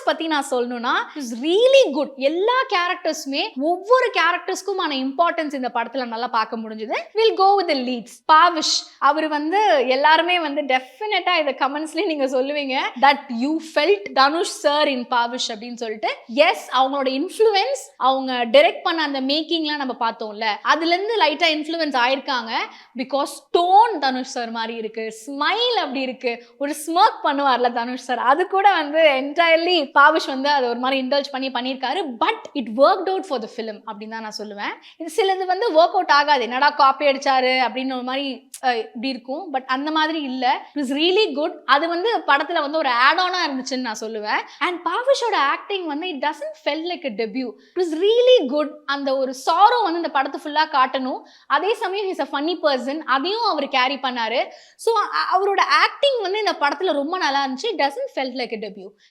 பத்தி நான் சொல்லணும்னா இட்ஸ் ரியலி குட். எல்லா கேரக்டர்ஸுமே ஒவ்வொரு கேரக்டர்ஸ்க்குமான இம்பார்ட்டன்ஸ் இந்த படத்துல நல்லா பார்க்க முடிஞ்சது. Will go with the leads. Pavish அவர் வந்து எல்லாருமே வந்து டெஃபினட்டா இத கமெண்ட்ஸ்லயே நீங்க சொல்லுவீங்க that you felt Dhanush sir in Pavish அப்படின்னு சொல்லிட்டு. எஸ், அவங்களோட இன்ஃப்ளூயன்ஸ், அவங்க டைரக்ட் பண்ண அந்த மேக்கிங்லாம் நம்ம பார்த்தோம்ல, அதுல இருந்து லைட்டா இன்ஃப்ளூயன்ஸ் ஆயிருக்காங்க. பிகாஸ் டோன் தனுஷ் சார் மாதிரி இருக்கு, ஸ்மைல் அப்படி இருக்கு, ஒரு ஸ்மர்க் பண்ணுவார்ல தனுஷ் சார், அது கூட வந்து என்டையர்லி பாவிஷ் வந்து அது ஒரு மாதிரி இன்டல்ஜ் பண்ணியிருக்காரு. But it worked out for the film அப்படின்னு தான் நான் சொல்லுவேன். இது சிலது வந்து ஒர்க் அவுட் ஆகாது, என்னடா காப்பி அடிச்சாரு அப்படின்னு ஒரு மாதிரி இப்படி இருக்கும். பட் அந்த மாதிரி இல்ல, இட் இஸ் ரியலி குட். அது வந்து படத்துல வந்து ஒரு ஆட் ஆனா இருந்துச்சுன்னு நான் சொல்லுவேன். அண்ட் பாவிஷோட ஆக்டிங் வந்து it doesn't fell like a debut. It is really good. அந்த ஒரு சாரோ வந்து இந்த படத்தை ஃபுல்லா காட்டணும், அதே சமயம் இஸ் a funny person, அதையும் அவர் கேரி பண்ணாரு. ஸோ அவரோட ஆக்டிங் வந்து இந்த படத்துல ரொம்ப நல்லா இருந்துச்சு. It doesn't fell like a debut.